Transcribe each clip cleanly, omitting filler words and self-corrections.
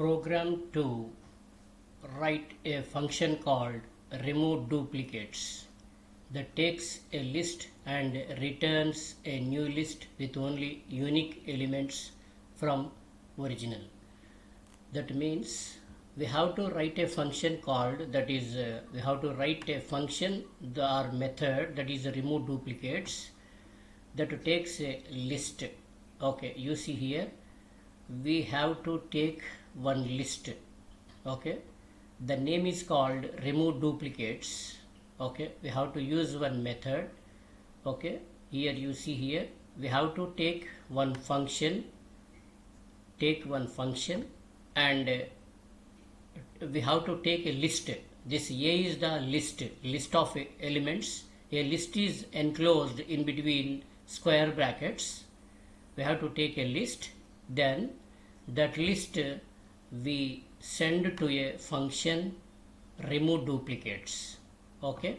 program to write a function called remove duplicates that takes a list and returns a new list with only unique elements from original. That means we have to write a function called we have to write a function or method that is remove duplicates that takes a list. Okay, you see here we have to take one list. Okay, the name is called remove duplicates. Okay, we have to use one method. Okay, here you see here we have to take one function and we have to take a list. This A is the list of elements. A list is enclosed in between square brackets. We have to take a list, then that list we send to a function remove duplicates. Okay,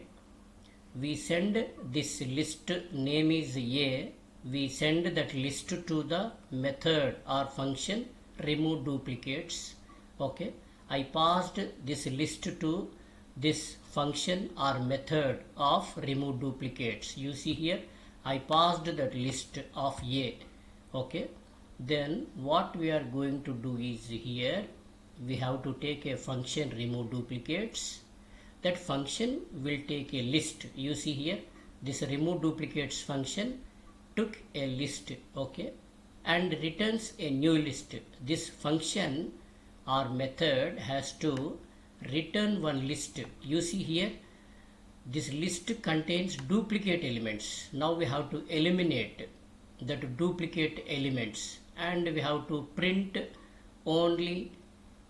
we send this list, name is A, we send that list to the method or function remove duplicates. Okay, I passed this list to this function or method of remove duplicates. You see here I passed that list of A. Okay, then what we are going to do is here we have to take a function remove duplicates. That function will take a list. You see here this remove duplicates function took a list, okay, and returns a new list. This function or method has to return one list. You see here this list contains duplicate elements. Now we have to eliminate that duplicate elements and we have to print only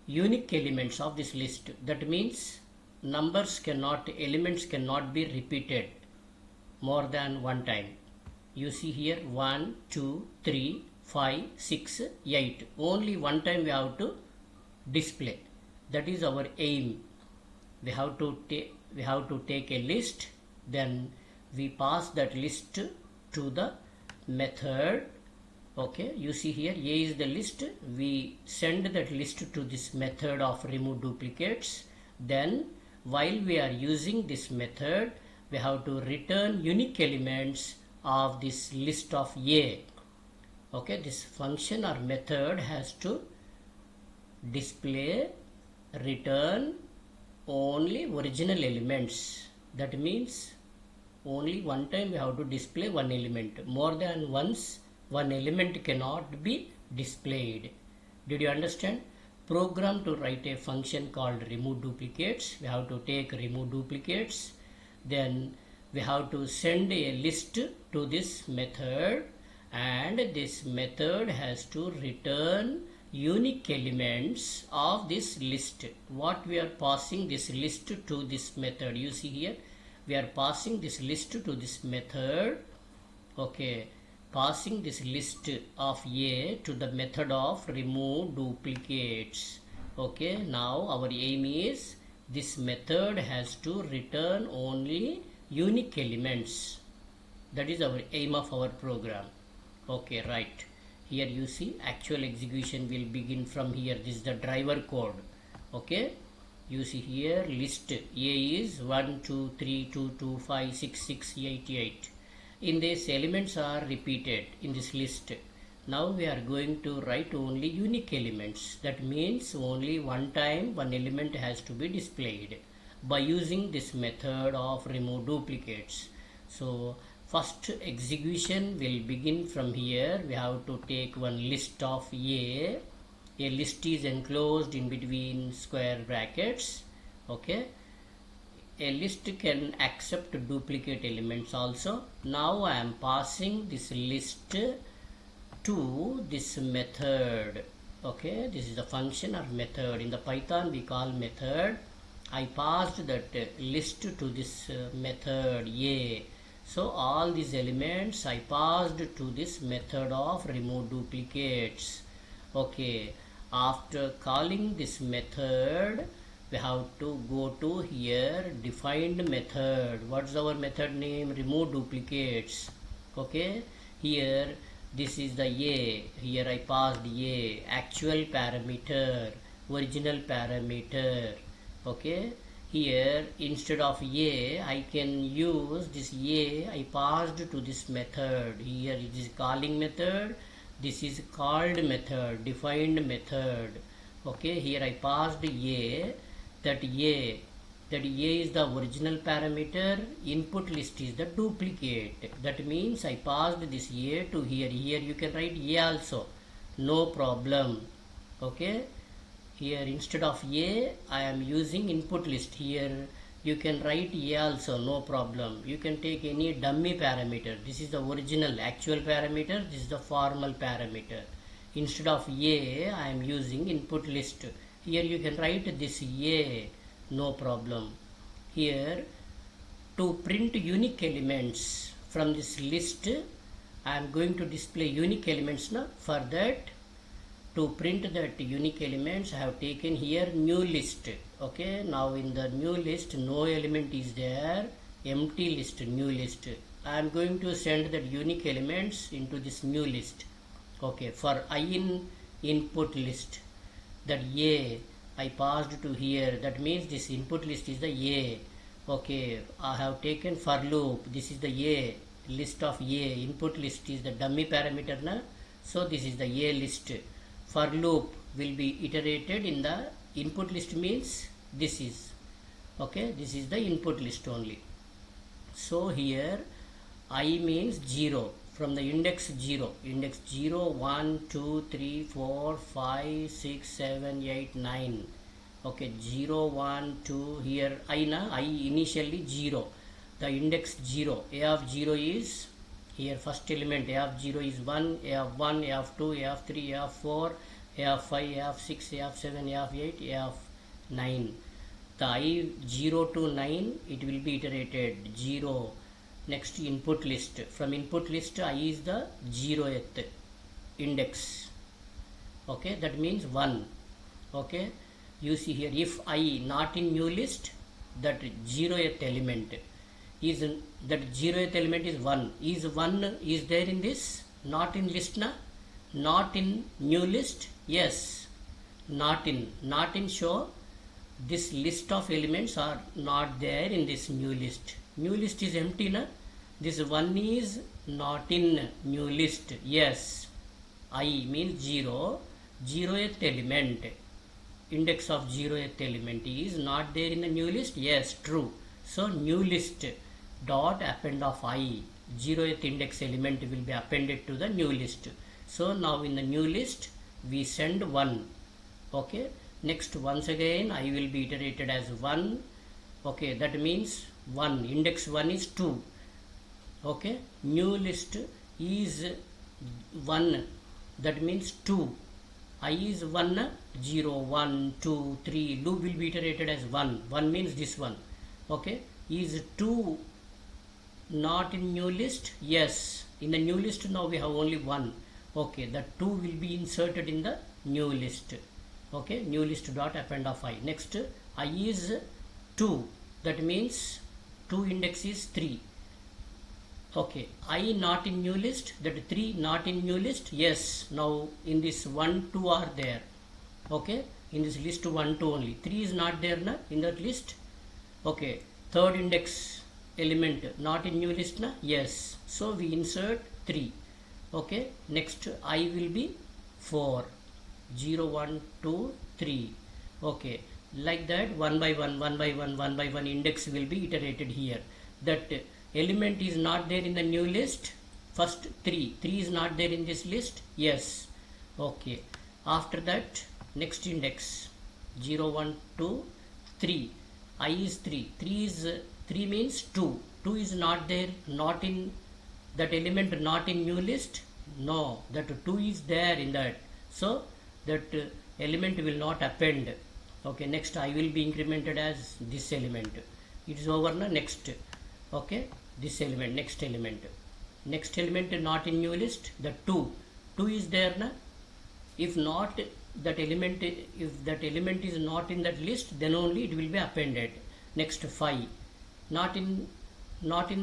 unique elements of this list. That means elements cannot be repeated more than one time. You see here 1, 2, 3, 5, 6, 8. Only one time we have to display. That is our aim. We have to take a list, then we pass that list to the method. Okay, you see here A is the list. We send that list to this method of remove duplicates. Then while we are using this method, we have to return unique elements of this list of A. Okay, this function or method has to display, return only original elements. That means only one time we have to display one element. More than once one element cannot be displayed. Did you understand? Program to write a function called remove duplicates. We have to take remove duplicates, then we have to send a list to this method and this method has to return unique elements of this list. What we are passing this list to this method. You see here we are passing this list to this method. Okay, passing this list of A to the method of remove duplicates. Okay, now our aim is this method has to return only unique elements. That is our aim of our program. Okay, right. Here you see actual execution will begin from here. This is the driver code. Okay, you see here list A is 1, 2, 3, 2, 2, 5, 6, 6, 8, 8. In this elements are repeated in this list. Now we are going to write only unique elements. That means only one time one element has to be displayed by using this method of remove duplicates. So first execution will begin from here. We have to take one list of A. A list is enclosed in between square brackets. Okay, a list can accept duplicate elements also. Now I am passing this list to this method. Okay, this is the function or method. In the Python we call method. I passed that list to this method A. So all these elements I passed to this method of remove duplicates. Okay, after calling this method we have to go to here defined method. What's our method name? Remove duplicates. Okay, here this is the A. Here I passed A, actual parameter. original parameter. Okay, here instead of a I can use this a I passed to this method. Here it is calling method, this is called method, defined method. Okay, here I passed a, that a is the original parameter, input list is the duplicate. That means I passed this a to here. Here you can write a also, no problem. Okay, here instead of a I am using input list. Here you can write a also, no problem. You can take any dummy parameter. This is the original actual parameter, this is the formal parameter. Instead of a I am using input list. Here you can write this a, no problem. Here to print unique elements from this list I am going to display unique elements now. For that, to print that unique elements I have taken here new list. Okay, now in the new list no element is there, empty list, new list. I am going to send that unique elements into this new list. Okay, for I in input list, that a I passed to here, that means this input list is the a. Okay, I have taken for loop, this is the a, list of a, input list is the dummy parameter na? So this is the a list. For loop will be iterated in the input list, means this is, okay, this is the input list only. So here I means 0, from the index 0, index 0, 1, 2, 3, 4, 5, 6, 7, 8, 9. Okay, 0, 1, 2, here I initially 0, the index 0, a of 0 is, here first element a of 0 is 1, a of 1, a of 2, a of 3, a of 4, a of 5, a of 6, a of 7, a of 8, a of 9. The I 0 to 9 it will be iterated 0. Next input list, from input list I is the 0th index. Okay, that means 1. Okay, you see here if I not in new list, that 0th element is, that 0th element is 1. Is 1 is there in this, not in list na, not in new list, yes, not in show this list of elements are not there in this new list. New list is empty na, this 1 is not in new list, yes. I means 0, 0th element, index of 0th element is not there in the new list, yes, true. So new list dot append of I, 0th index element will be appended to the new list. So now in the new list we send 1. Okay, next once again I will be iterated as 1. Okay, that means 1, index 1 is 2. Okay, new list is 1, that means 2. I is 1, 0, 1, 2, 3, loop will be iterated as 1. 1 means this one. Okay, is 2 not in new list, yes, in the new list now we have only 1. Okay, the 2 will be inserted in the new list. Okay, new list dot append of I. Next I is 2, that means 2 index is 3. Okay, I not in new list, that 3 not in new list, yes, now in this 1, 2 are there. Okay, in this list 1, 2 only, 3 is not there na, in that list. Okay, third index element not in new list na, yes, so we insert 3. Okay, next I will be 4, 0, 1, 2, 3. Okay, like that one by one index will be iterated here. That element is not there in the new list, first 3 is not there in this list, yes. Okay, after that next index 0, 1, 2, 3, I is 3, 3 means 2 is not there, not in that element, not in new list, no, that 2 is there in that, so that element will not append. Okay, next I will be incremented as this element, it is over na, next. Okay, this element, next element not in new list, the 2 is there na, if not that element, if that element is not in that list, then only it will be appended. Next 5 not in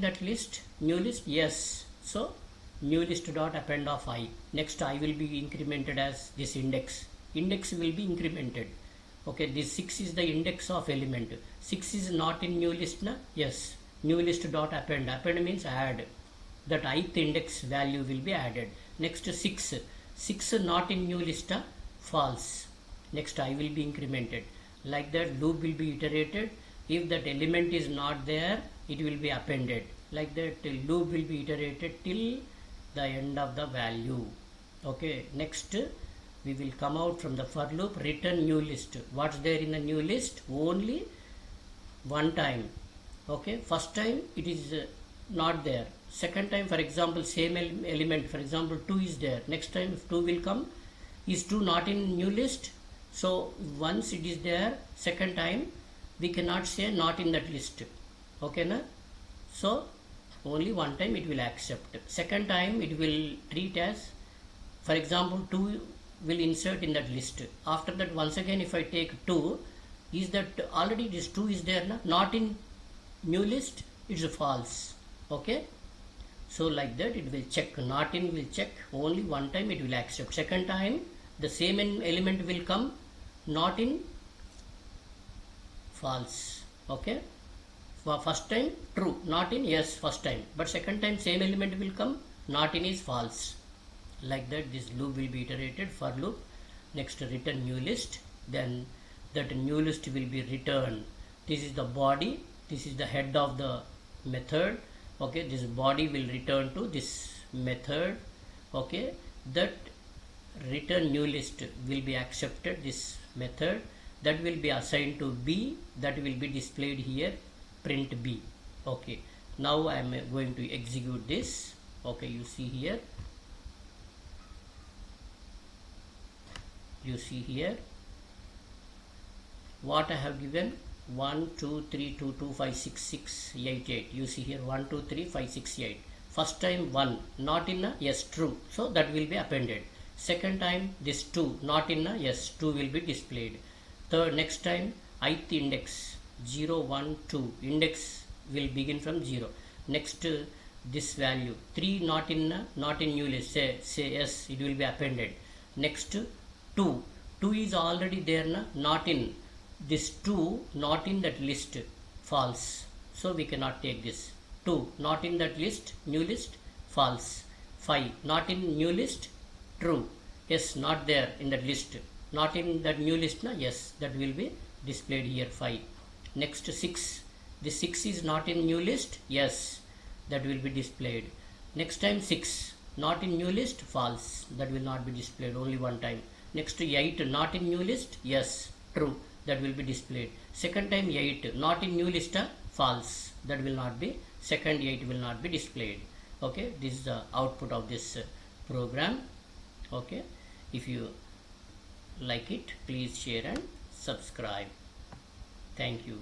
that list, new list, yes, so new list dot append of I. Next I will be incremented as this index will be incremented. Okay, this 6 is the index of element. 6 is not in new list na? Yes. New list dot append. Append means add. That ith index value will be added. Next 6. 6 not in new list, false. Next I will be incremented. Like that loop will be iterated. If that element is not there, it will be appended. Like that loop will be iterated till the end of the value. Okay, next we will come out from the for loop, return new list. What's there in the new list? Only one time. Okay, first time it is not there. Second time, for example, same element, for example 2 is there. Next time if 2 will come, is 2 not in new list? So once it is there, second time we cannot say not in that list. Okay na? So only one time it will accept. Second time it will treat as, for example 2 will insert in that list. After that once again if I take 2, is that already this 2 is there na? Not in new list, it's false. Okay, so like that it will check, not in will check, only one time it will accept. Second time the same element will come, not in, false. Okay, for first time true, not in, yes first time, but second time same element will come, not in is false. Like that this loop will be iterated, for loop. Next return new list, then that new list will be returned. This is the body, this is the head of the method. Okay, this body will return to this method. Okay, that return new list will be accepted, this method, that will be assigned to B, that will be displayed here, print B. Okay, now I am going to execute this. Okay, you see here, you see here what I have given, 1 2 3 2 2 5 6 6 8 8. You see here 1 2 3 5 6 8. First time 1 not in a, yes true, so that will be appended. Second time this 2 not in a, yes 2 will be displayed. Third, next time ith index 0 1 2, index will begin from 0. Next this value 3 not in a, not in new list, say yes, it will be appended. Next 2 is already there na, not in, this 2 not in that list, false, so we cannot take this. 2 not in that list, new list, false. 5 not in new list, true, yes not there in that list, not in that new list na, yes, that will be displayed here 5. Next 6, this 6 is not in new list, yes, that will be displayed. Next time 6 not in new list, false, that will not be displayed, only one time. Next 8 not in new list, yes true, that will be displayed. Second time 8 not in new list, false, that will not be, second 8 will not be displayed. Okay, this is the output of this program. Okay, if you like it, please share and subscribe. Thank you.